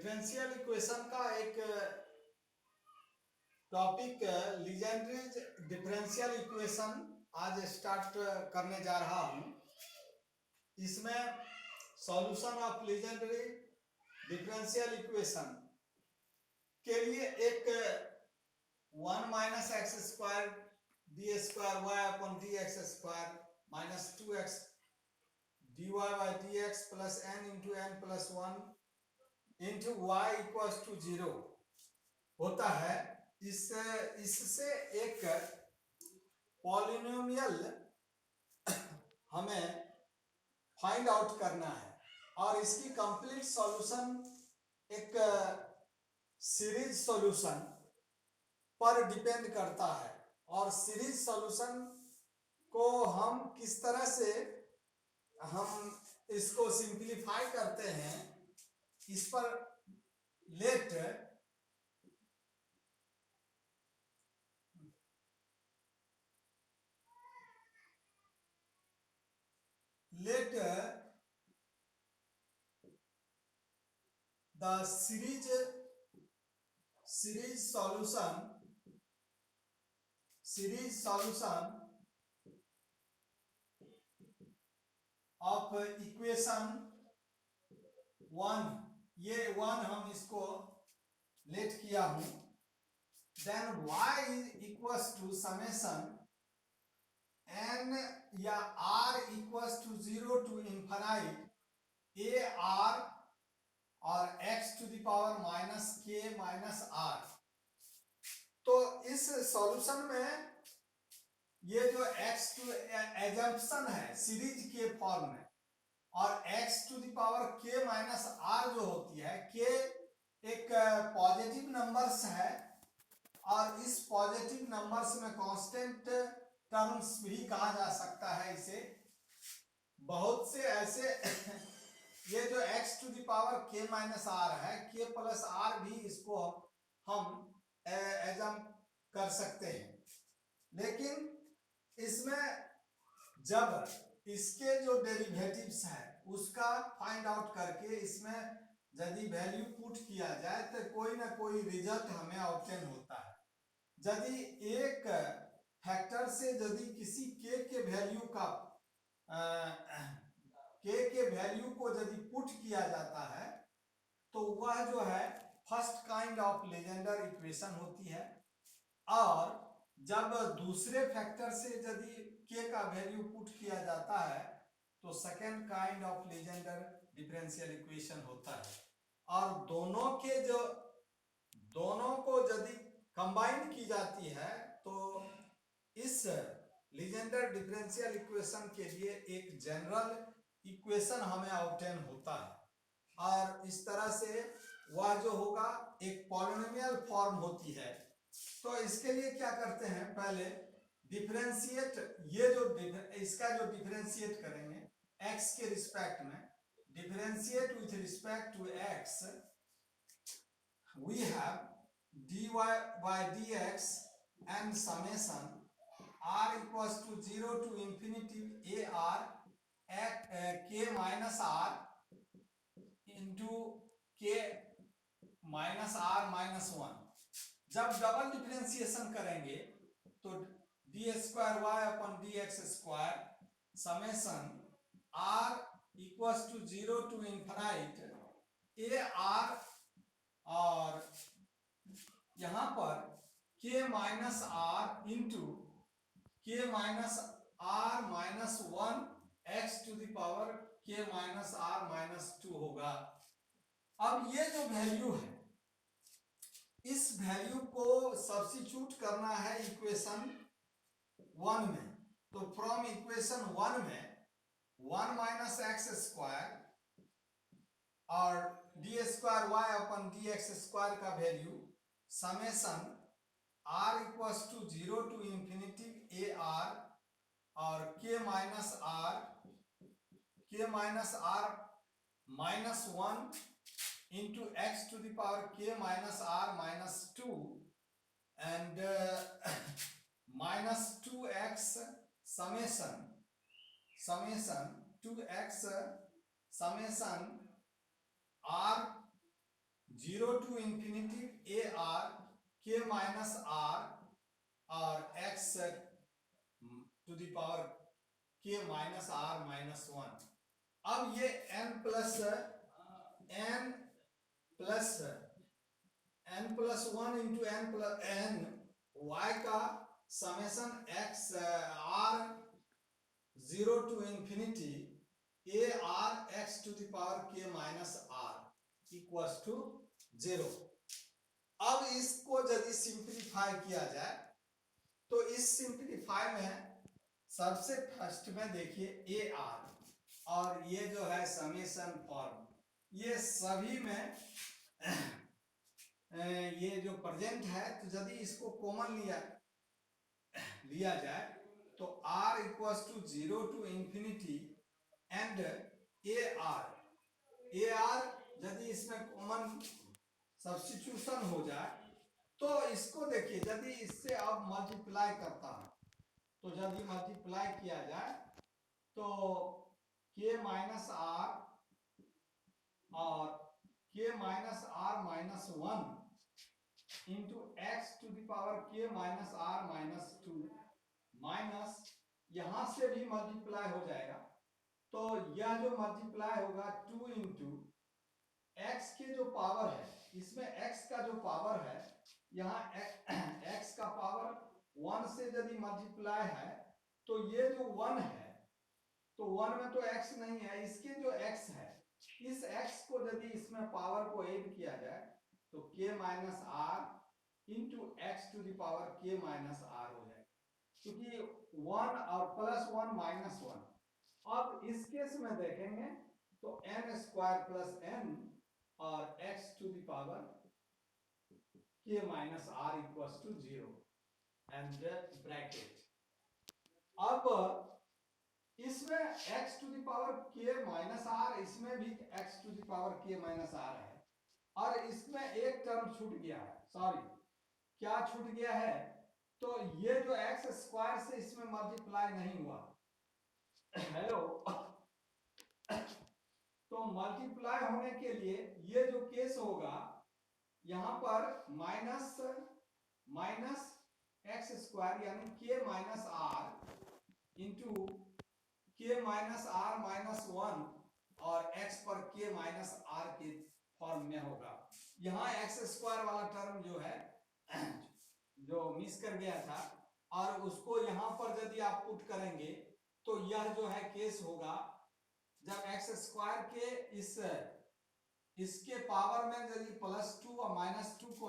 Differential equation का एक topic Legendre's differential equation आज स्टार्ट करने जा रहा हूं। इसमें solution of Legendre differential equation के लिए एक 1 minus x square d square y upon d x square minus 2x dy by dx plus n into n plus 1 into y equals to 0 होता है। इससे एक पॉलिनोमियल हमें फाइंड आउट करना है और इसकी कंप्लीट सॉल्यूशन एक सीरीज सॉल्यूशन पर डिपेंड करता है और सीरीज सॉल्यूशन को हम किस तरह से हम इसको सिंप्लीफाई करते हैं इस पर late the series solution of equation 1, ये 1 हम इसको लेट किया हूं, then y equals to summation n या r equals to 0 to infinite a r और x to the power minus k minus r। तो इस सॉल्यूशन में ये जो x टू एजम्पशन है सीरीज के फॉर्म में और x to the power k minus r जो होती है, k एक पॉजिटिव नंबर्स है और इस पॉजिटिव नंबर्स में कांस्टेंट टर्म्स भी कहा जा सकता है इसे। बहुत से ऐसे ये जो x to the power k minus r है, k प्लस r भी इसको हम एजम कर सकते हैं, लेकिन इसमें जब इसके जो डेरिवेटिव्स है उसका फाइंड आउट करके इसमें यदि वैल्यू पुट किया जाए तो कोई ना कोई रिजल्ट हमें ऑब्टेन होता है। यदि एक फैक्टर से यदि किसी के वैल्यू का के वैल्यू को यदि पुट किया जाता है तो वह जो है first kind of Legender equation होती है, और जब दूसरे फैक्टर से यदि के का वैल्यू पुट किया जाता है तो second kind of Legender differential equation होता है। और दोनों को यदि कंबाइन की जाती है तो इस लीजेंडर डिफरेंशियल इक्वेशन के लिए एक जनरल इक्वेशन हमें ऑब्टेन होता है और इस तरह से वह जो होगा एक पॉलिनोमियल फॉर्म होती है। तो इसके लिए क्या करते हैं, पहले डिफरेंशिएट, ये जो इसका जो डिफरेंशिएट करेंगे x के रिस्पेक्ट में, differentiate with respect to x, we have dy by dx and summation r equals to 0 to infinity ar k minus r into k minus r minus 1। जब डबल डिफरेंशिएशन करेंगे तो d square y upon d x square summation r equals to 0 to infinite a r और यहां पर k minus r into k minus r minus 1 x to the power k minus r minus 2 होगा। अब ये जो value है इस value को सब्स्टिट्यूट करना है इक्वेशन 1 में, तो फ्रॉम इक्वेशन 1 में 1 माइनस एक्स स्क्वायर और d square y upon d x square का value summation r equals to 0 to infinity a r और k minus r minus 1 into x to the power k minus r minus 2 and minus 2x summation 2x summation r 0 to infinity a r k minus r और x to the power k minus r minus 1। अब ये n plus n+1 into n plus n y का summation x r 0 to infinity a r x to the power k minus r equals to 0। अब इसको यदि simplify किया जाए तो इस सिंप्लीफाई में सबसे फर्स्ट में देखिए ए आर और ये जो है समेशन फॉर्म, ये सभी में ये जो प्रेजेंट है, तो यदि इसको कॉमन लिया जाए तो r equals to 0 to infinity and a r यदि इसमें कॉमन सब्स्टिट्यूशन हो जाए तो इसको देखिए, यदि इससे अब मल्टीप्लाई करता है तो यदि मल्टीप्लाई किया जाए तो k माइनस आर और k minus r minus 1 into x to the power k minus r minus 2 minus यहां से भी मल्टीप्लाई हो जाएगा, तो यह जो मल्टीप्लाई होगा 2 इंटू एक्स के जो पावर है, इसमें x का जो पावर है, यहाँ x का पावर 1 से यदि मल्टीप्लाई है तो ये जो 1 है, तो 1 में तो x नहीं है, इसके जो x है, इस x को यदि इसमें पावर को ऐड किया जाए तो k minus r into x to the power k minus r हो जाएगा, क्योंकि 1 और प्लस 1 माइनस 1। अब इस केस में देखेंगे तो n स्क्वायर प्लस n और x to the power k minus r equals to 0 and bracket. अब इसमें x to the power k minus r, इसमें भी x to the power k minus r है, और इसमें एक टर्म छूट गया है। सॉरी, क्या छूट गया है? तो ये जो x स्क्वायर से इसमें मल्टीप्लाई नहीं हुआ। हेलो तो मल्टीप्लाई होने के लिए ये जो केस होगा, यहां पर माइनस एक्स स्क्वायर यानी k minus r into k minus r minus 1 और x पर k माइनस आर के फॉर्म में होगा। यहाँ एक्स स्क्वायर वाला टर्म जो है जो मिस कर गया था, और उसको यहाँ पर यदि आप पुट करेंगे तो यह जो है केस होगा जब एक्स स्क्वायर के इसके पावर में यदि +2 और -2 को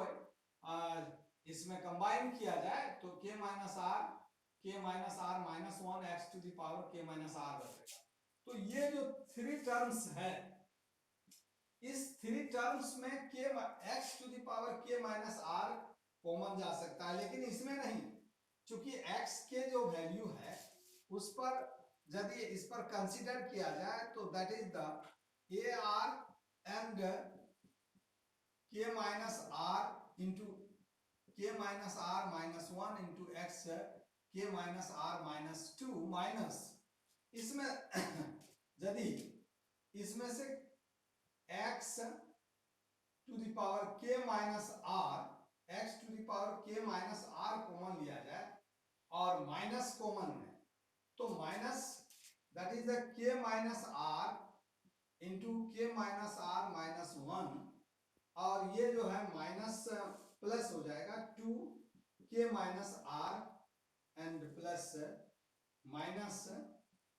इसमें कंबाइन किया जाए तो k minus r minus 1 x to the power k minus r बचेगा। तो ये जो 3 टर्म्स है, इस 3 टर्म्स में x to the power k minus r common जा सकता है, लेकिन इसमें नहीं, क्योंकि x के जो वैल्यू है उस पर यदि इस पर कंसीडर किया जाए तो that is the a r and k minus r into k minus r minus 1 into x k minus r minus 2 minus इसमें यदि इसमें से x to the power k minus r x to the power k minus r common लिया जाए और minus common में, तो minus that is the k minus r into k minus r minus 1, और ये जो है माइनस प्लस हो जाएगा 2 k minus r and plus minus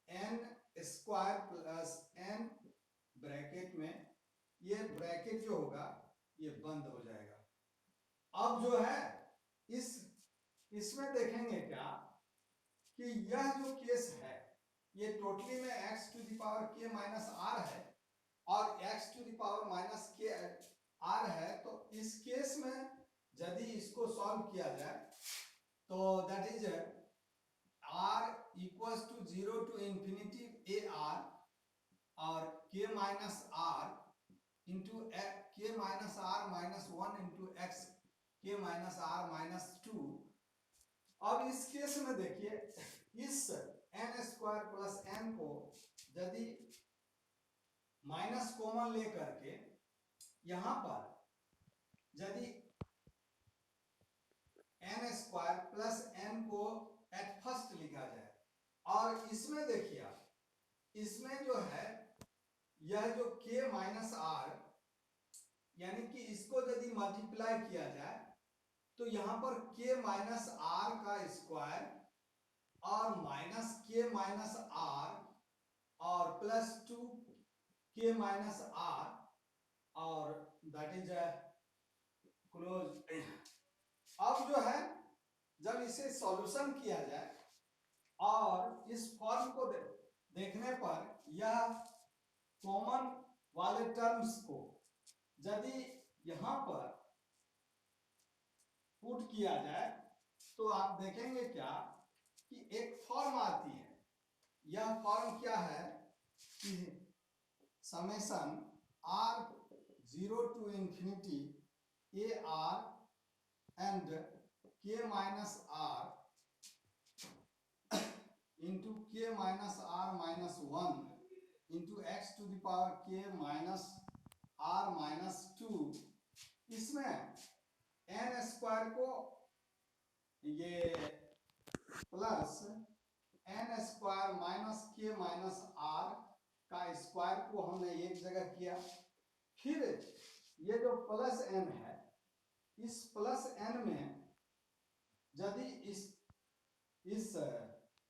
n square plus n bracket में, ये ब्रैकेट जो होगा ये बंद हो जाएगा। अब जो है इसमें देखेंगे क्या कि यह जो केस है ये टोटली में x to the power k minus r है और x to the power minus k r है, तो इस केस में यदि इसको सॉल्व किया जाए तो that is r equals to 0 to infinity a r और k minus r into k minus r minus 1 into x k minus r minus 2। अब इस केस में देखिए, इस n स्क्वायर प्लस n को यदि माइनस कॉमन लेकर के यहाँ पर यदि n स्क्वायर प्लस n को एट फर्स्ट लिखा जाए, और इसमें देखिए आप, इसमें जो है यह जो k माइनस आर, यानी कि इसको यदि मल्टीप्लाई किया जाए तो यहां पर k माइनस आर का स्क्वायर और माइनस k माइनस आर और प्लस 2k माइनस आर, और दैट इज क्लोज। अब जो है जब इसे सॉल्यूशन किया जाए और इस फॉर्म को देखने पर यह कॉमन वाले टर्म्स को यदि यहां पर पुट किया जाए तो आप देखेंगे क्या कि एक फॉर्म आती है। यह फॉर्म क्या है कि summation r 0 to infinity a r and k minus r into k minus r minus 1 into x to the power k minus r minus 2, इसमें n स्क्वायर को ये plus n square minus k minus r का square को हमने एक जगह किया, फिर ये जो प्लस n है, इस प्लस n में यदि इस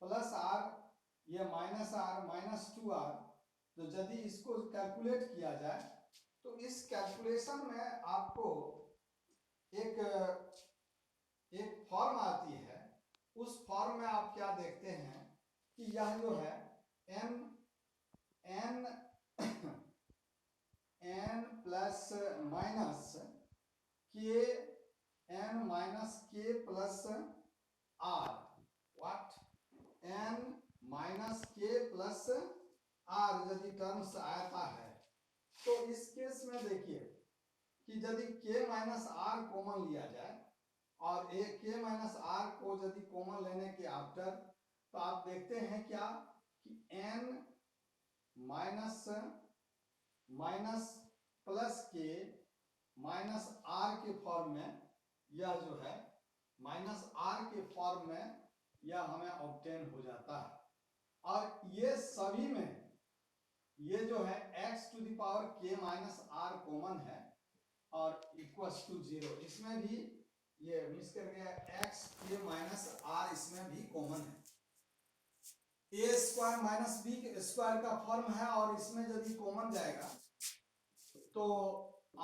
प्लस r, ये माइनस r माइनस 2r, तो यदि इसको कैलकुलेट किया जाए तो इस कैलकुलेशन में आपको एक फॉर्म आती है। उस फॉर्म में आप क्या देखते हैं कि यह जो है n plus minus k n minus k plus r, what n minus k plus r यदि टर्म्स आता है तो इस केस में देखिए कि यदि k माइनस r कॉमन लिया जाए और k माइनस r को यदि कॉमन लेने के आफ्टर, तो आप देखते हैं क्या कि n minus minus plus k minus r के फॉर्म में, यह जो है माइनस r के फॉर्म में यह हमें ऑब्टेन हो जाता है। और ये सभी में ये जो है x to the power k minus r common है और इक्वल्स टू 0, इसमें भी ये मिस कर गया, x k माइनस r इसमें भी कॉमन है। a square minus b square का फॉर्म है और इसमें यदि कॉमन जाएगा तो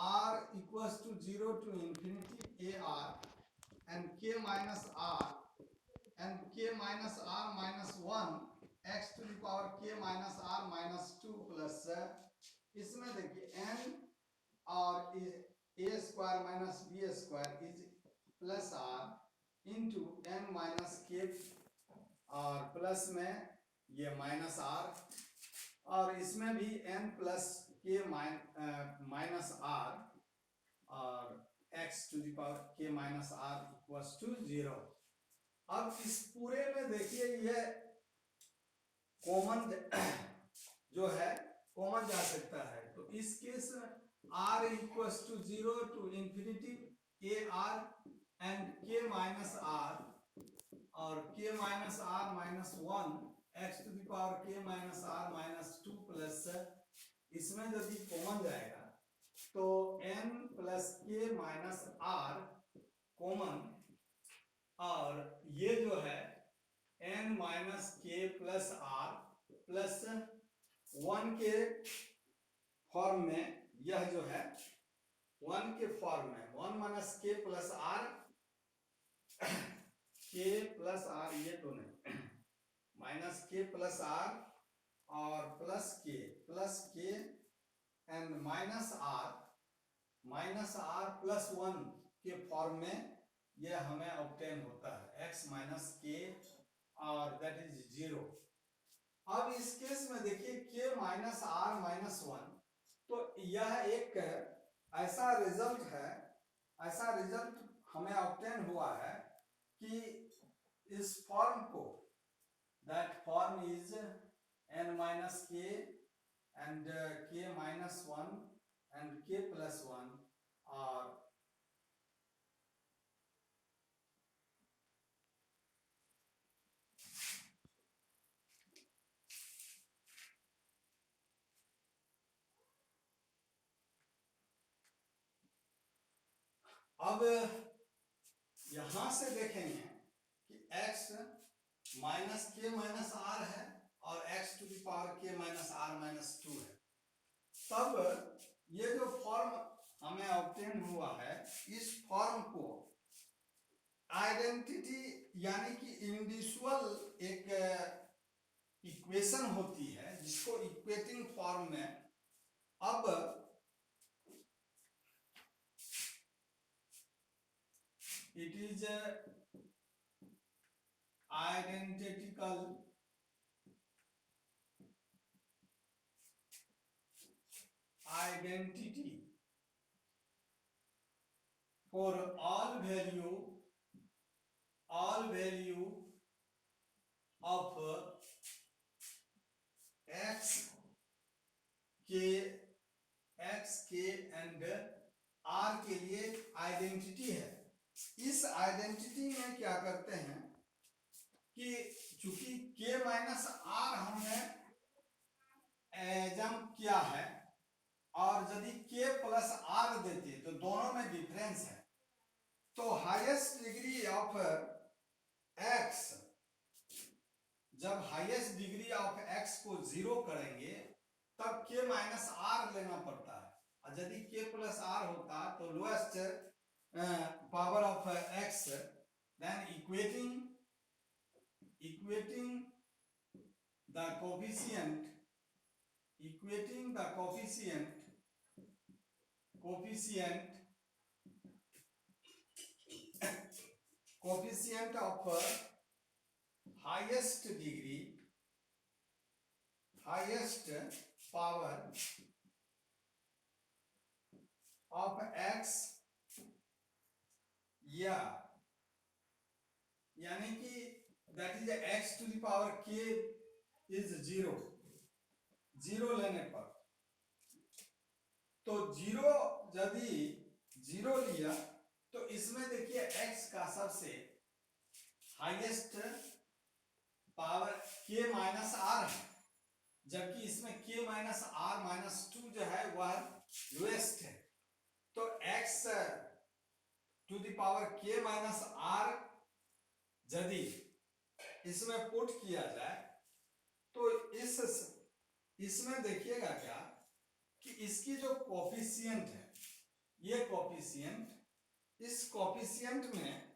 r equals to 0 to infinity a r and k minus r and k minus r minus 1 x to the power k minus r minus 2 plus, इसमें देखिए n और a square minus b square is plus r into n minus k, और plus में ये minus r, और इसमें भी n plus k minus r और x to the power k minus r equals to 0। अब इस पूरे में देखिए ये कॉमन जो है कॉमन जा सकता है, तो इस केस में r equals to 0 to infinity a r and k minus r और k minus r minus 1 x to the power k minus r minus 2 plus, इसमें यदि कॉमन जाएगा तो n plus k minus r common, और ये जो है n minus k plus r plus 1 के फॉर्म में, यह जो है 1 के फॉर्म में 1 minus k plus r, k plus r, ये तो नहीं, माइनस k प्लस r और plus k and minus r plus 1 के फॉर्म में यह हमें ऑब्टेन होता है x माइनस k और दैट इज 0। अब इस केस में देखिए k माइनस r माइनस 1, तो यह एक ऐसा रिजल्ट है, ऐसा रिजल्ट हमें ऑब्टेन हुआ है कि इस फॉर्म को, that form is n minus k and k minus 1 and k plus 1 और अब यहां से देखेंगे कि x माइनस के माइनस आर है और x टू द पावर के माइनस आर माइनस 2 है। तब ये जो फॉर्म हमें ऑब्टेन हुआ है, इस फॉर्म को आइडेंटिटी यानी कि इंडिविजुअल एक इक्वेशन होती है जिसको इक्वेटिंग फॉर्म में अब it is identical identity for all value of x k and r के लिए आइडेंटिटी है। इस आइडेंटिटी में क्या करते हैं कि चूंकि k माइनस आर हमने जम किया है और यदि k प्लस आर देते तो दोनों में डिफरेंस है, तो हाईएस्ट डिग्री ऑफ x, जब हाईएस्ट डिग्री ऑफ x को 0 करेंगे तब k माइनस आर लेना पड़ता है, और यदि k प्लस आर होता तो lowest power of x, then equating the coefficient of highest power of x, या यानी कि that is x to the power k is 0 लेने पर, तो 0 यदि 0 लिया तो इसमें देखिए x का सबसे highest power k minus r है, जबकि इसमें k माइनस आर माइनस 2 जो है वह लोएस्ट है। तो x to the power k minus r यदि इसमें पुट किया जाए तो इसमें देखिएगा क्या कि इसकी जो कोफिशिएंट है, ये कोफिशिएंट, इस कोफिशिएंट में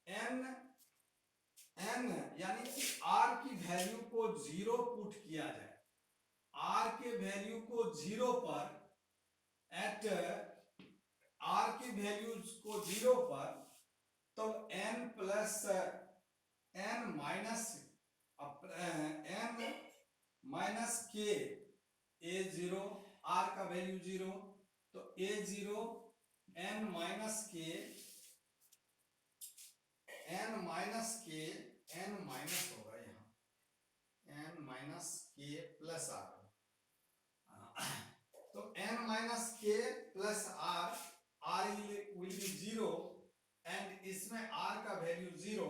n यानी कि r की वैल्यू को 0 पुट किया जाए, r के वैल्यू को 0 पर, एट r की वैल्यूज को 0 पर, तो n plus n minus k a0, r का वैल्यू 0, तो a0 n minus k n minus होगा यहाँ n minus k plus r, तो n minus k plus r will be 0 and इसमें r का value 0,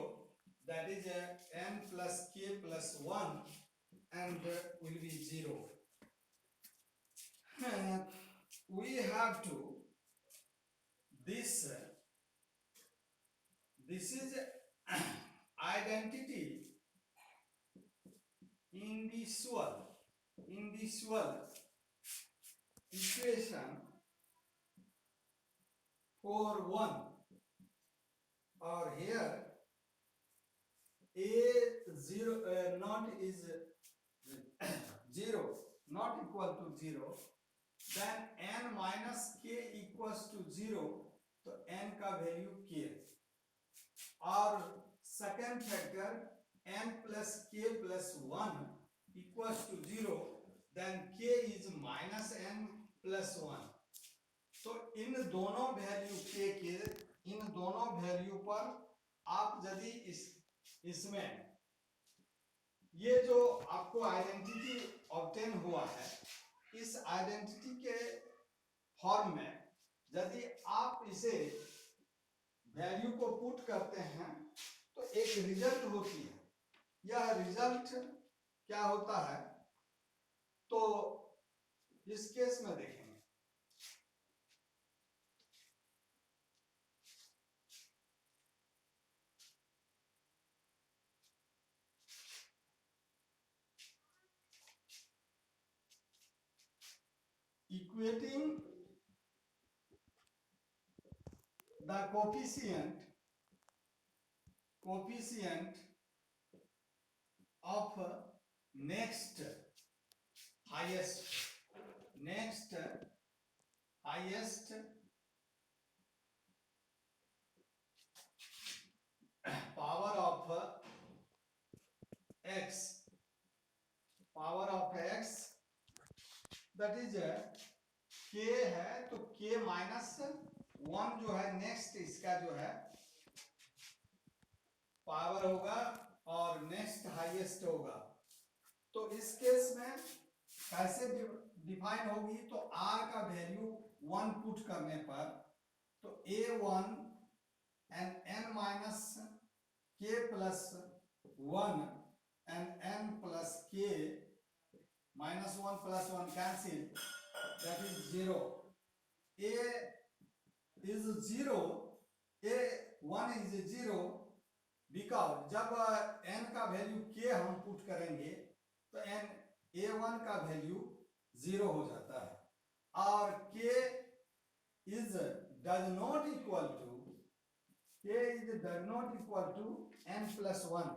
that is n plus k plus 1 and will be 0. We have to this is identity individual equation for 1, or here a0 not is 0, not equal to 0, then n minus k equals to 0, तो n का value k है, और second factor n plus k plus 1 equals to 0, then k is minus n plus 1, तो इन दोनों value k के, इन दोनों value पर आप यदि इसमें ये जो आपको आइडेंटिटी ऑब्टेन हुआ है, इस आइडेंटिटी के फॉर्म में यदि आप इसे वैल्यू को पुट करते हैं तो एक रिजल्ट होती है। यह रिजल्ट क्या होता है, तो इस केस में देखेंगे equating the coefficient of next highest power of x that is k है, तो k माइनस 1 जो है नेक्स्ट इसका जो है पावर होगा और नेक्स्ट हाईएस्ट होगा। तो इस केस में कैसे डिफाइन होगी, तो r का वैल्यू 1 पुट करने पर तो a1 and n minus k plus 1 and n plus k minus 1 plus 1 cancel, that is 0. A is 0, A1 is 0 because जब n का वैल्यू k हम पुट करेंगे तो n A1 का वैल्यू 0 हो जाता है और k is does not equal to n plus 1।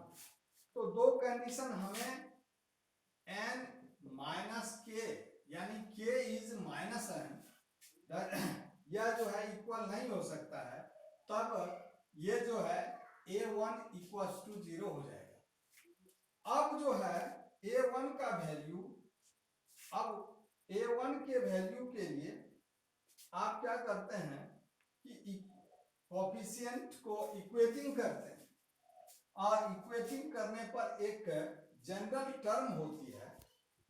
तो दो कंडीशन हमें n माइनस के यानी k इज माइनस n यह जो है इक्वल नहीं हो सकता है, तब ये जो है a1 इक्वल्स टू 0 हो जाएगा। अब जो है a1 का वैल्यू, अब a1 के वैल्यू के लिए आप क्या करते हैं कि कोफिशिएंट को इक्वेटिंग करते हैं और इक्वेटिंग करने पर एक जनरल टर्म होती है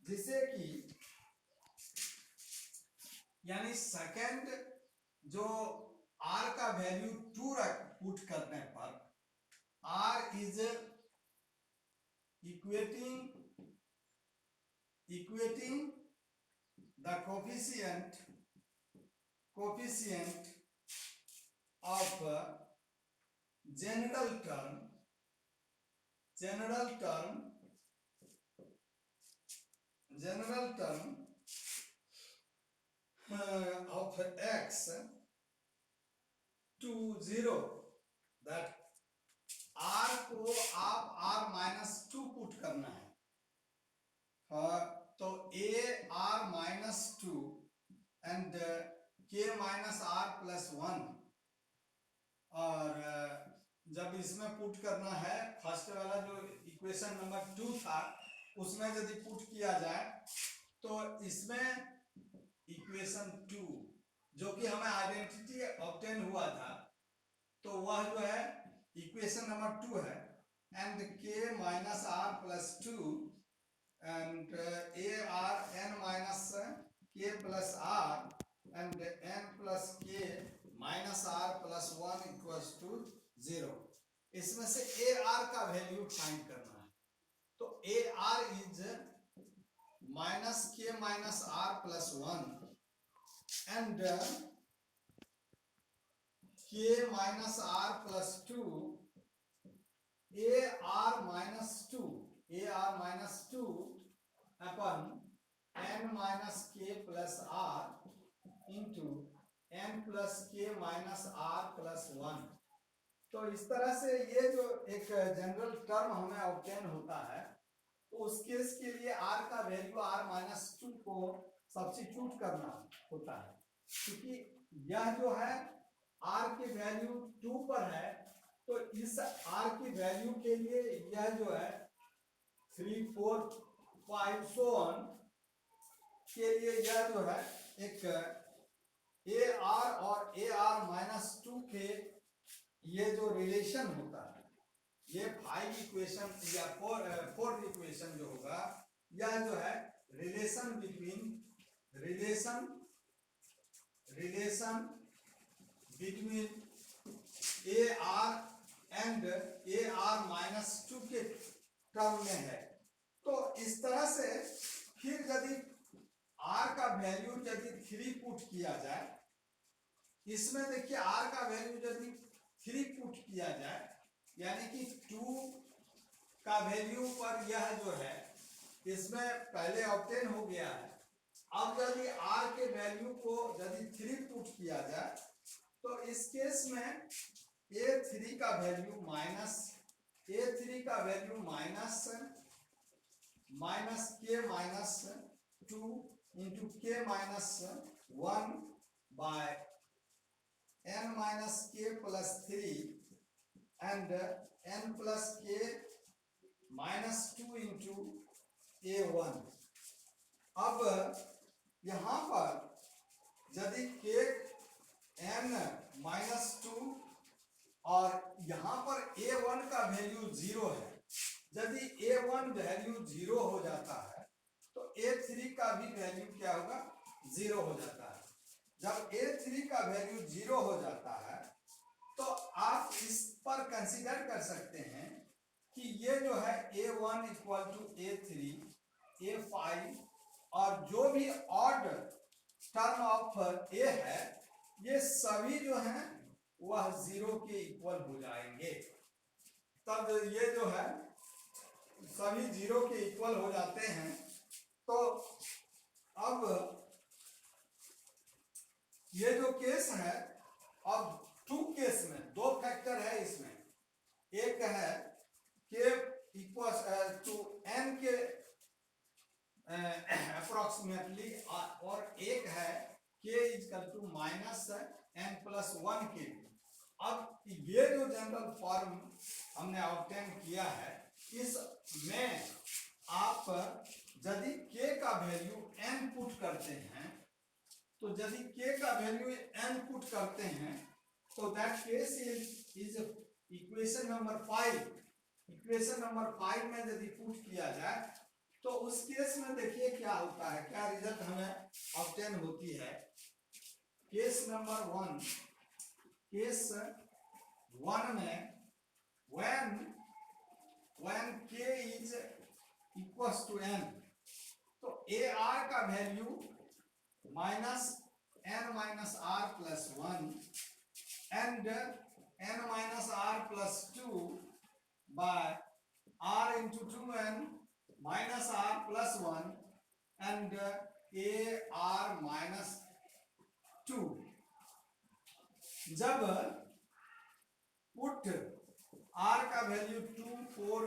जिसे कि यानी सेकंड जो r का वैल्यू 2 पुट करने पर r is equating the coefficient of general term of x to 0, that r को आप r माइनस 2 पुट करना है, तो a r minus 2 and k minus r plus 1, और जब इसमें पुट करना है फर्स्ट वाला जो इक्वेशन नंबर 2 था उसमें यदि पुट किया जाए तो इसमें इक्वेशन 2 जो कि हमें आइडेंटिटी ऑब्टेन हुआ था तो वह जो है इक्वेशन नंबर 2 है, and k minus r plus 2 and a r n minus k plus r and n plus k minus r plus 1 equals to 0। इसमें से a r का वैल्यू फाइंड करना है, तो a r is minus k minus r plus 1 and k minus r plus 2 ar minus 2 upon n minus k plus r into n plus k minus r plus 1। तो इस तरह से ये जो एक जनरल टर्म हमें ऑब्टेन होता है, तो उस केस के लिए r का वैल्यू r माइनस 2 को सब्स्टिट्यूट करना होता है, क्योंकि यह जो है r की वैल्यू 2 पर है, तो इस r की वैल्यू के लिए यह जो है 3 4 5 so on के लिए यह जो है एक ar और ar माइनस 2 के ये जो रिलेशन होता है, ये 5 इक्वेशन या 4 इक्वेशन जो होगा, यह जो है relation between ar and ar minus 2 के टर्म में है। तो इस तरह से फिर यदि r का वैल्यू यदि 3 पुट किया जाए, इसमें देखिए r का वैल्यू यदि 3 पुट किया जाए यानी कि 2 का वैल्यू पर यह जो है इसमें पहले ऑब्टेन हो गया है, अब यदि r के वैल्यू को यदि 3 पुट किया जाए तो इस केस में a3 का value minus k minus 2 into k minus 1 by n minus k plus 3 and n plus k minus 2 into a1। अब यहाँ पर यदि k n माइनस 2 और यहाँ पर a1 का वैल्यू 0 है, यदि a1 वैल्यू 0 हो जाता है तो a3 का भी वैल्यू क्या होगा, 0 हो जाता है। जब a3 का वैल्यू 0 हो जाता है तो आप इस पर कंसीडर कर सकते हैं कि ये जो है a1 equal to a3 a5 और जो भी ऑड टर्म ऑफ a है ये सभी जो हैं वह 0 के इक्वल हो जाएंगे। तब ये जो है सभी 0 के इक्वल हो जाते हैं। तो अब ये जो केस है, अब 2 केस में 2 फैक्टर है इसमें, एक है k इक्वल टू n के अप्रोक्सीमेटली और एक है k equal to minus n plus 1 के। अब ये जो जनरल फॉर्म हमने ऑब्टेन किया है इसमें आप यदि k का वैल्यू n पुट करते हैं तो यदि k का वैल्यू n पुट करते हैं तो that case is equation number 5। Equation number 5 में यदि पुट किया जाए तो उस केस में देखिए क्या होता है, क्या रिजल्ट हमें ऑब्टेन होती है। केस नंबर 1 में when k is equals to n तो ar का value minus n minus r plus 1 and n minus r plus 2 by r into 2n minus r plus 1 and ar minus 2। जब put r का value 2 4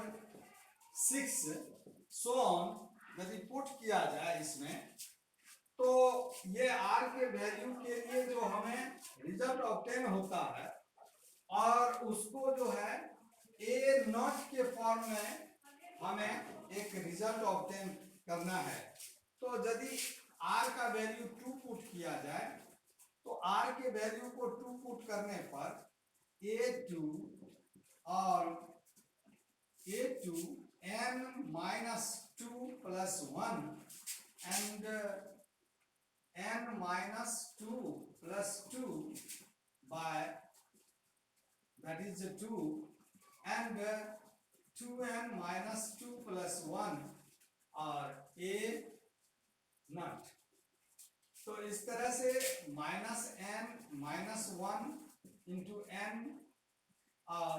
6 so on यदि put किया जाए इसमें तो ये r के वैल्यू के लिए जो हमें रिजल्ट ऑब्टेन होता है और उसको जो है a नॉट के फॉर्म में हमें एक रिजल्ट ऑब्टेन करना है। तो यदि r का वैल्यू 2 पुट किया जाए तो r के वैल्यू को 2 पुट करने पर a2 और a2 n minus 2 plus 1 and n minus 2 plus 2 by that is 2 and 2n minus 2 plus 1 और a नॉट। तो इस तरह से minus n minus 1 into n और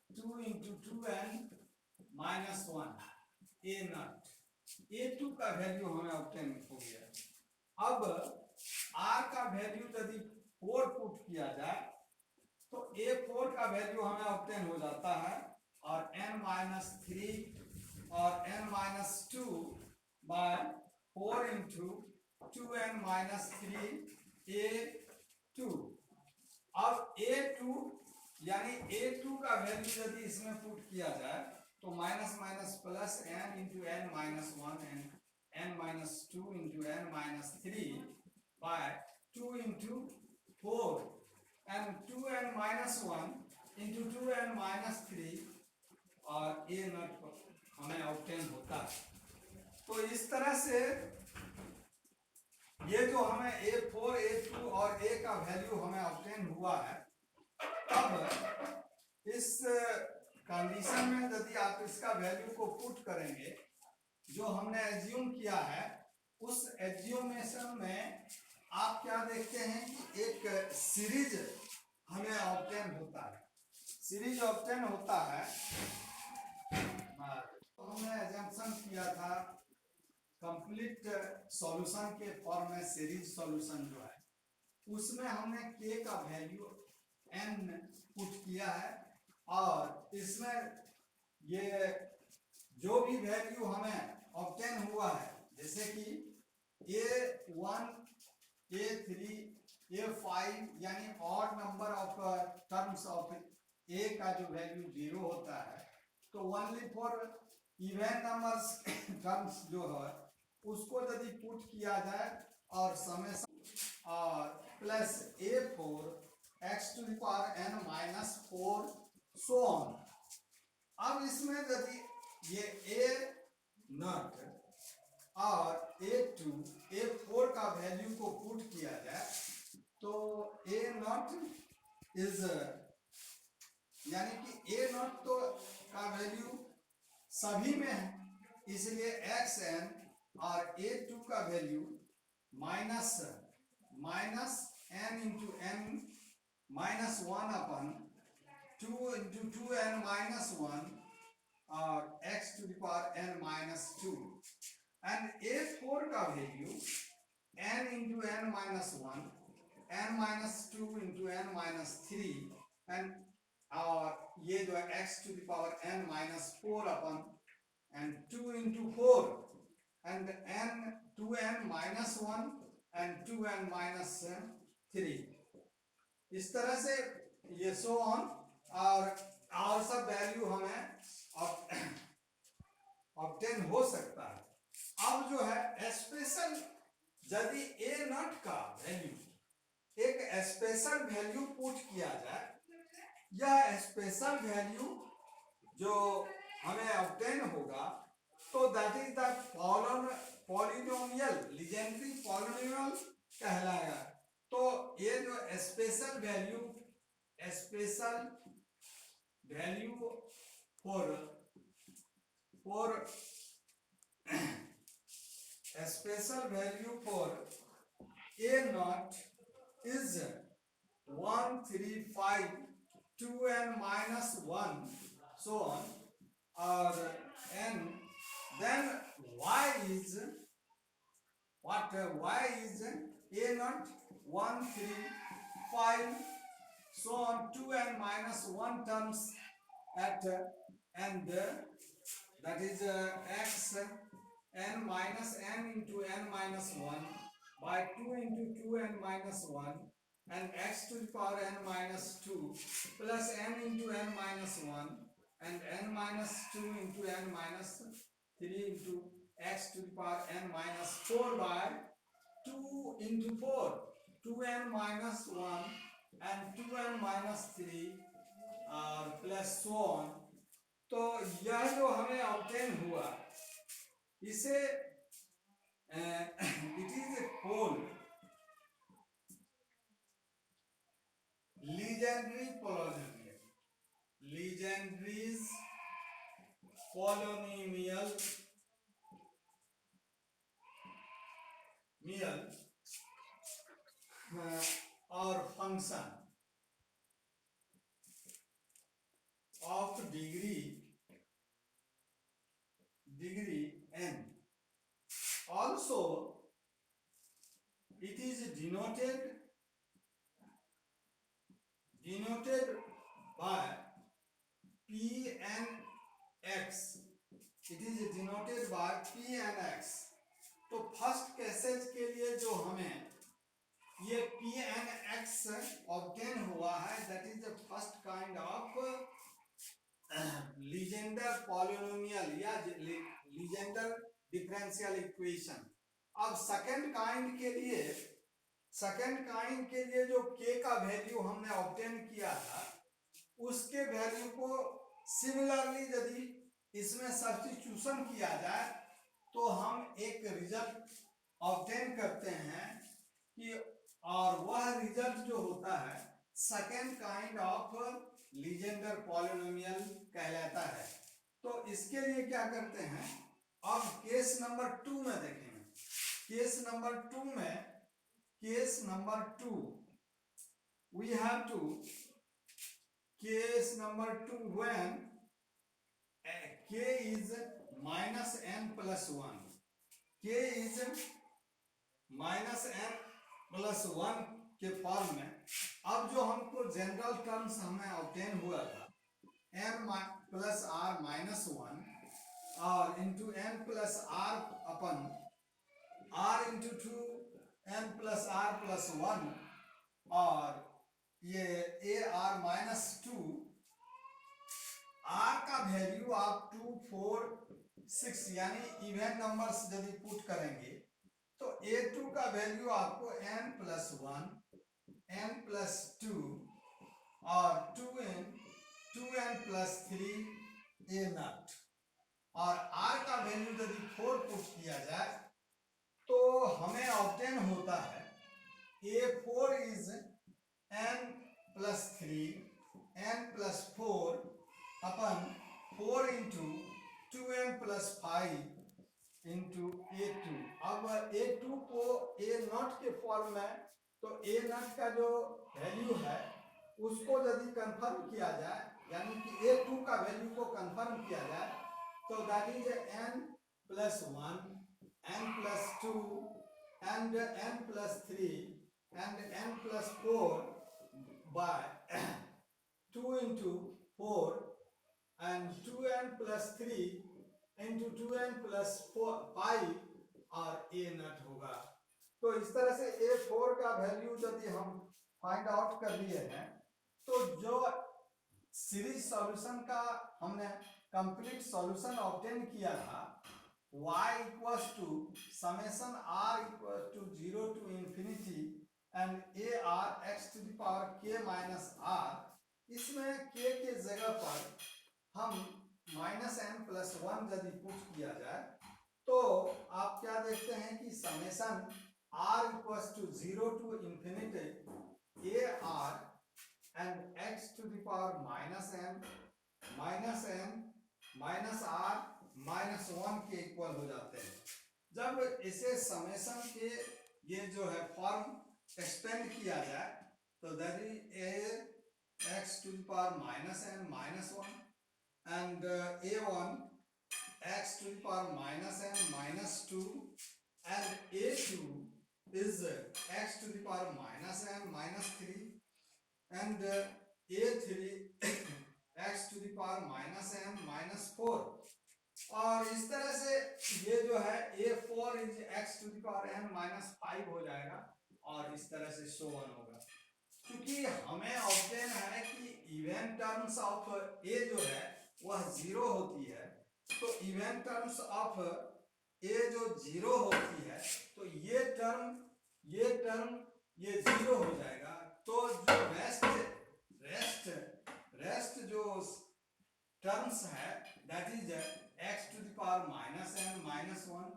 2 into 2n minus 1 a not a2 का वैल्यू हमें ऑब्टेन हो गया। अब r का वैल्यू यदि 4 पुट किया जाए तो a4 का वैल्यू हमें ऑब्टेन हो जाता है और n माइनस 3 और n minus 2 by 4 into 2n minus 3 a2। अब a2 यानी a2 का वैल्यू यदि इसमें पुट किया जाए तो minus minus plus n into n minus 1 and n minus 2 into n minus 3 by 2 into 4 and 2n minus 1 into 2n minus 3 और a not हमें ऑब्टेन होता है। तो इस तरह से ये जो हमें a4 a2 और a का वैल्यू हमें ऑब्टेन हुआ है। अब इस कंडीशन में यदि आप इसका वैल्यू को पुट करेंगे जो हमने एज्यूम किया है उस एज्यूमेशन में आप क्या देखते हैं कि एक सीरीज हमें ऑब्टेन होता है। सीरीज ऑब्टेन होता है तो हमने एजम्पशन किया था कंप्लीट सॉल्यूशन के फॉर्म में सीरीज सॉल्यूशन जो है उसमें हमने k का वैल्यू n पुट किया है और इसमें ये जो भी वैल्यू हमें ऑब्टेन हुआ है जैसे कि a1 a3 a5 यानी odd number of terms of a का जो वैल्यू 0 होता है तो only for even numbers terms जो है उसको यदि पुट किया जाए और समेशन और plus a4 x to the power n minus 4 so on. अब इसमें यदि ये a0 और a2 a4 का वैल्यू को पुट किया जाए तो a0 इज यानी कि a0 तो का वैल्यू सभी में है इसलिए xn और a2 का value minus n into n minus 1 अपन 2 इंटू 2n माइनस 1 और x to the power n minus 2 and a4 का value n into n minus 1 n minus 2 into n minus 3 and और ये जो है x to the power n minus 4 अपन and 2 into 4 and n 2n minus 1 and 2n minus 3 इस तरह से ये सो ऑन और सब वैल्यू हमें ऑब्टेन हो सकता है। अब जो है स्पेशल यदि a0 का वैल्यू एक स्पेशल वैल्यू पुट किया जाए यह स्पेशल वैल्यू जो हमें ऑब्टेन होगा तो that is the polynomial Legendary polynomial कहलाएगा। तो ये जो special value for special value for a0 is 1 3 5 2n minus 1 so on or n then y is what y is a0 1 3 5 so on 2n minus 1 terms at and that is x n minus n into n minus 1 by 2 into 2n minus 1 and x to the power n minus 2 plus n into n minus 1 and n minus 2 into n minus 3 into x to the power n minus 4 by 2 into 4 2n minus 1 and 2n minus 3 plus so on। तो यह जो हमें obtain हुआ इसे it is called Legendary polynomial और function of degree n also it is denoted by pnx it is denoted by pnx। तो first cases के लिए जो हमें ये pnx ऑब्टेन हुआ है that is the first kind of Legender polynomial या लीजेंडर डिफरेंशियल इक्वेशन। अब सेकंड काइंड के लिए जो k का वैल्यू हमने ऑब्टेन किया था उसके वैल्यू को सिमिलरली यदि इसमें सब्स्टिट्यूशन किया जाए तो हम एक रिजल्ट ऑब्टेन करते हैं कि और वह रिजल्ट जो होता है second kind of Legender polynomial कहलाता है। तो इसके लिए क्या करते हैं अब केस नंबर 2 में देखेंगे। Case number 2 we have to case number 2 when k is minus n plus 1 k is -n+1 के फॉर्म में। अब जो हमको जनरल टर्म्स हमें ऑब्टेन हुआ था n+r-1 और इंटू n+r अपन r इंटू 2n+r+1 और ये ar-2 r का वैल्यू आप 2, 4, 6 यानी इवन नंबर्स यदि पुट करेंगे तो a2 का वैल्यू आपको n+1 n+2 और 2n+3 a0 और r का वैल्यू यदि 4 पुट किया जाए तो हमें ऑब्टेन होता है a4 is n+3 n+4 upon 4 into 2n+5 into a2। अब a2 को a0 के फॉर्म में, तो a0 का जो वैल्यू है उसको यदि कंफर्म किया जाए यानी कि a2 का वैल्यू को कंफर्म किया जाए तो that is n+1 n+2 and n+3 and n+4 by 2 into 4 and 2n+3 into 2n+5 और a0 होगा। तो इस तरह से a4 का वैल्यू यदि हम फाइंड आउट कर लिए हैं तो जो सीरीज सॉल्यूशन का हमने कंप्लीट सॉल्यूशन ऑब्टेन किया था y equals to summation r equals to 0 to infinity and ar x to the power k minus r, इसमें k के जगह पर हम -n+1 यदि पुट किया जाए तो आप क्या देखते हैं कि summation r equals to 0 to infinity ar and x to the power -n -r-1 के इक्वल हो जाते हैं। जब इसे समेशन के ये जो है फॉर्म एक्सपेंड किया जाए तो that is x to the power -n -1 and a1 x to the power -n -2 and a2 is x to the power -n -3 and a3 x to the power -n -4 और इस तरह से ये जो है a4 is x to the power n-5 हो जाएगा और इस तरह से सो ऑन होगा। क्योंकि हमें ऑब्टेन है कि इवन टर्म्स ऑफ a जो है वह 0 होती है तो इवन टर्म्स ऑफ a जो 0 होती है तो ये टर्म ये 0 हो जाएगा। तो जो रेस्ट जो टर्म्स है that is x to the power -n -1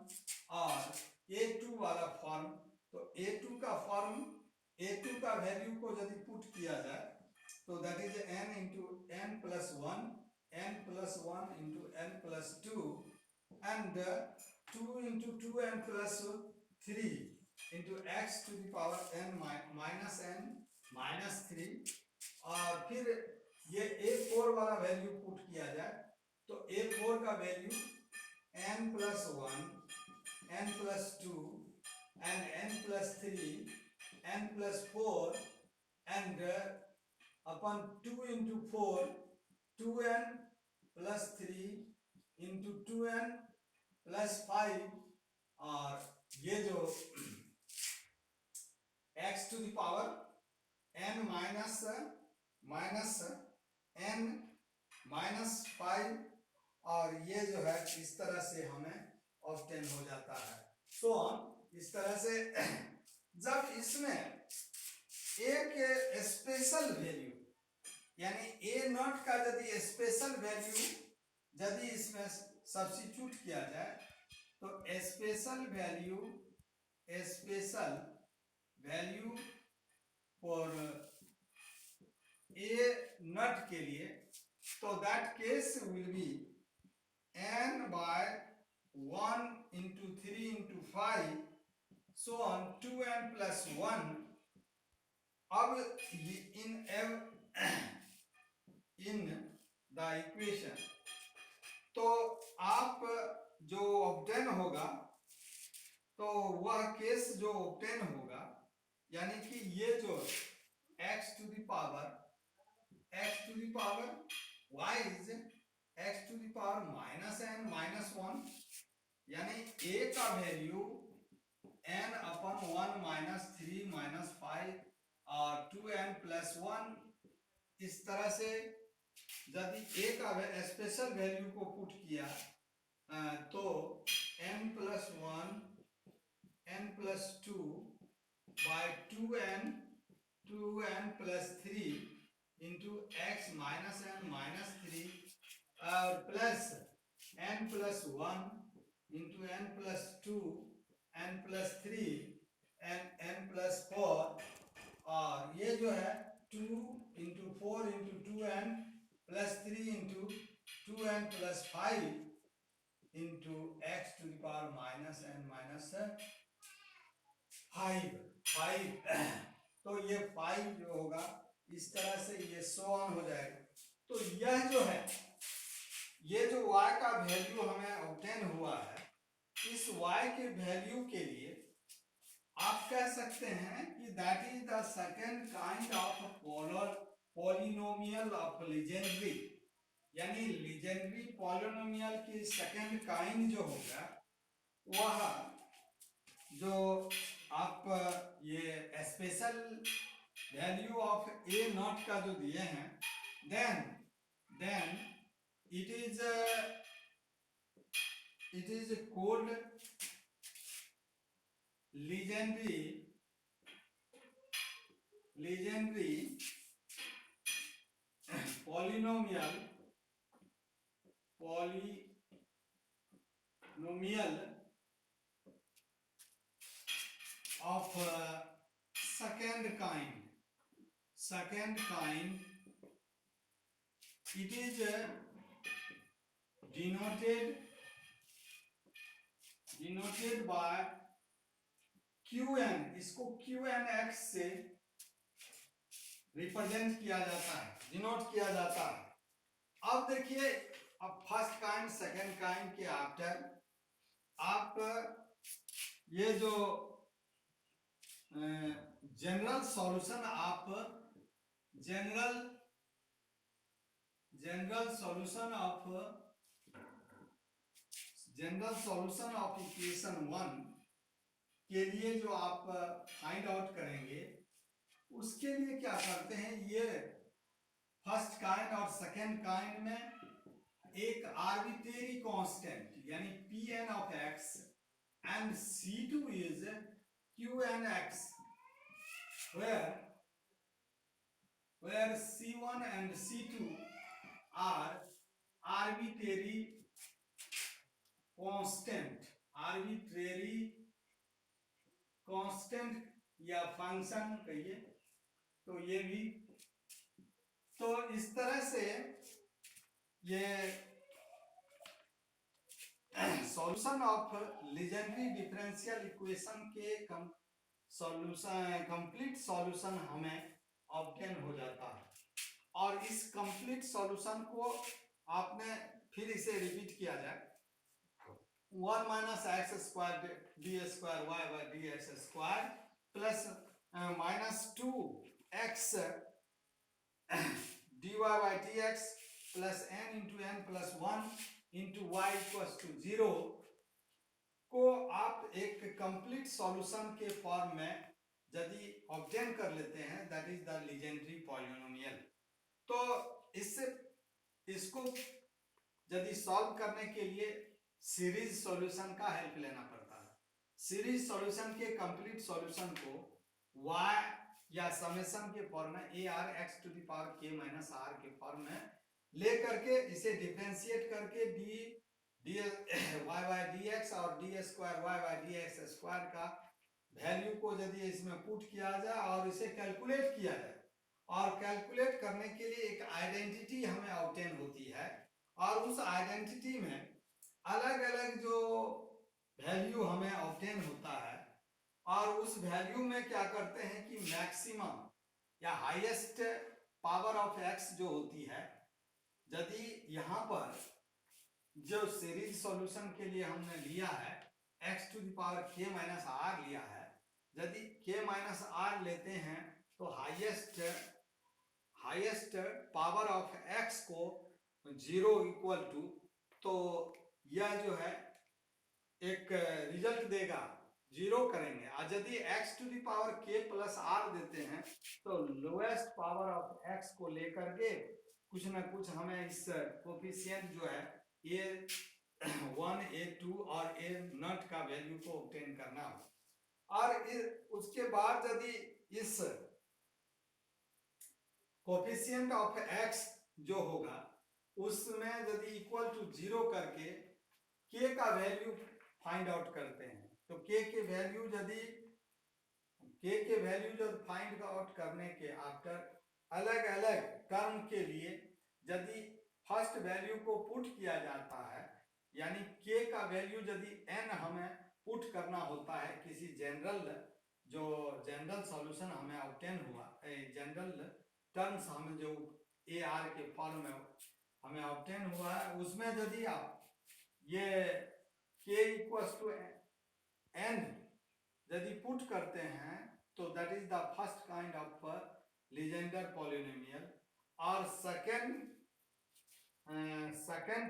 और a2 वाला फॉर्म। तो a2 का फॉर्म a2 का वैल्यू को यदि पुट किया जाए तो that is n into n+1 n+1 into n+2 and 2 into 2n+3 into x to the power n -3 और फिर ये a4 वाला वैल्यू पुट किया जाए तो a4 का value n+1 n+2 and n+3 n+4 and upon 2 into 4 2n+3 into 2n+5 और ये जो x to the power n -n-5 और ये जो है इस तरह से हमें ऑब्टेन हो जाता है। तो इस तरह से जब इसमें a के स्पेशल वैल्यू यानी a0 का यदि स्पेशल वैल्यू यदि इसमें सब्स्टिट्यूट किया जाए तो स्पेशल वैल्यू फॉर a0 के लिए तो that case will be n/1 into 3 into 5 so on 2n+1। अब in the equation तो आप जो ऑब्टेन होगा तो वह केस जो ऑब्टेन होगा, यानी कि ये जो x to the power y is x to the power -n -1, यानी a का वैल्यू n अपन 1 -3 -5 और 2n + 1, इस तरह से यदि a का स्पेशल वैल्यू को पुट किया तो n + 1 n + 2 by 2n + 3 into x -n -3 और plus n + 1 into n + 2 n + 3 n + 4, और ये जो है 2 into 4 into 2n + 3 into 2n + 5 into x to the power -n -5 तो ये 5 जो होगा इस तरह से ये सो ऑन हो जाएगा। तो यह जो है, ये जो y का वैल्यू हमें ऑब्टेन हुआ है, इस y के वैल्यू के लिए आप कह सकते हैं कि that is the second kind of polynomial of Legendary, यानी लीजेंड्री पॉलिनोमियल की सेकंड काइंड जो होगा वह जो आप ये special value of a not का जो दिए हैं, then it is called legendary polynomial of second kind. It is denoted by qn, इसको qnx से रिप्रेजेंट किया जाता है, डिनोट किया जाता है। अब देखिए, अब फर्स्ट काइंड सेकंड काइंड के आफ्टर आप ये जो जनरल सॉल्यूशन ऑफ इक्वेशन 1 के लिए जो आप फाइंड आउट करेंगे, उसके लिए क्या करते हैं, ये फर्स्ट काइंड और सेकंड काइंड में एक आर्बिट्रेरी कांस्टेंट यानी Pn of x and C2 is Qnx, where C1 and C2 are arbitrary constant या फंक्शन कहिए, तो ये भी, तो इस तरह से ये solution of Legendre differential equation के कंप्लीट सॉल्यूशन हमें ऑब्टेन हो जाता है। और इस कंप्लीट सॉल्यूशन को आपने फिर इसे रिपीट किया जाए, 1 - x² d² y dx² plus -2x dy dx plus n × n + 1 × y = 0 को आप एक कंप्लीट सॉल्यूशन के फॉर्म में यदि ऑब्टेन कर लेते हैं, that is the Legendary polynomial. तो इसको यदि सॉल्व करने के लिए सीरीज सॉल्यूशन का हेल्प लेना पड़ता है। सीरीज सॉल्यूशन के कंप्लीट सॉल्यूशन को y या समेशन के फॉर्म में ARx to the power k - r के फॉर्म में ले करके इसे डिफरेंशिएट करके dy dx और d² dx² का वैल्यू को यदि इसमें पुट किया जाए और इसे कैलकुलेट किया जाए, और कैलकुलेट करने के लिए एक आइडेंटिटी हमें ऑब्टेन होती है, और उस आइडेंटिटी में अलग अलग जो वैल्यू हमें ऑब्टेन होता है, और उस वैल्यू में क्या करते हैं कि मैक्सिमम या हाईएस्ट पावर ऑफ x जो होती है, यदि यहाँ पर जो सीरीज सॉल्यूशन के लिए हमने लिया है x to the power k minus r लिया है, यदि k माइनस आर लेते हैं तो हाईएस्ट पावर ऑफ x को 0 इक्वल टू, तो यह जो है एक रिजल्ट देगा, 0 करेंगे। और यदि x to the power k plus r देते हैं तो लोएस्ट पावर ऑफ x को लेकर के कुछ ना कुछ हमें इस कोफिशिएंट जो है a1 a2 और a0 का वैल्यू को ऑब्टेन करना हो। और उसके बाद यदि इस कोफिशिएंट ऑफ x जो होगा उसमें यदि इक्वल टू 0 करके k का वैल्यू फाइंड आउट करते हैं, तो k के वैल्यू जब फाइंड आउट करने के आफ्टर अलग अलग टर्म के लिए यदि फर्स्ट वैल्यू को पुट किया जाता है, यानी k का वैल्यू यदि n हमें पुट करना होता है किसी जनरल सॉल्यूशन हमें ऑब्टेन हुआ, जनरल टर्म्स हमें जो ए आर के फॉर्म में हमें ऑब्टेन हुआ है, उसमें यदि आप ये k इक्वल्स टू n यदि पुट करते हैं तो that is the first kind of Legender polynomial. और सेकेंड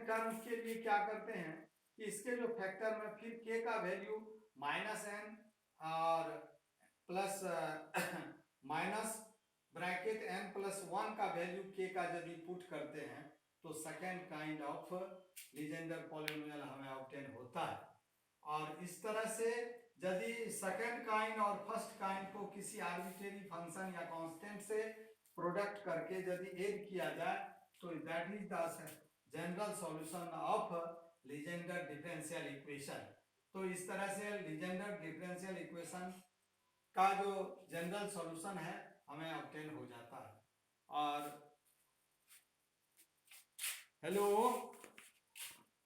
टर्म के लिए क्या करते हैं कि इसके जो फैक्टर में फिर k का वैल्यू -n और plus minus bracket n plus 1 का वैल्यू k का यदि पुट करते हैं तो second kind of Legender polynomial हमें ऑब्टेन होता है। और इस तरह से यदि सेकेंड काइंड और फर्स्ट काइंड को किसी आर्बिट्रेरी फंक्शन या कांस्टेंट से प्रोडक्ट करके यदि ऐड किया जाए तो that is the general solution of Legender differential equation. तो इस तरह से लीजेंडर डिफरेंशियल इक्वेशन का जो जनरल सॉल्यूशन है हमें ऑब्टेन हो जाता है। और हेलो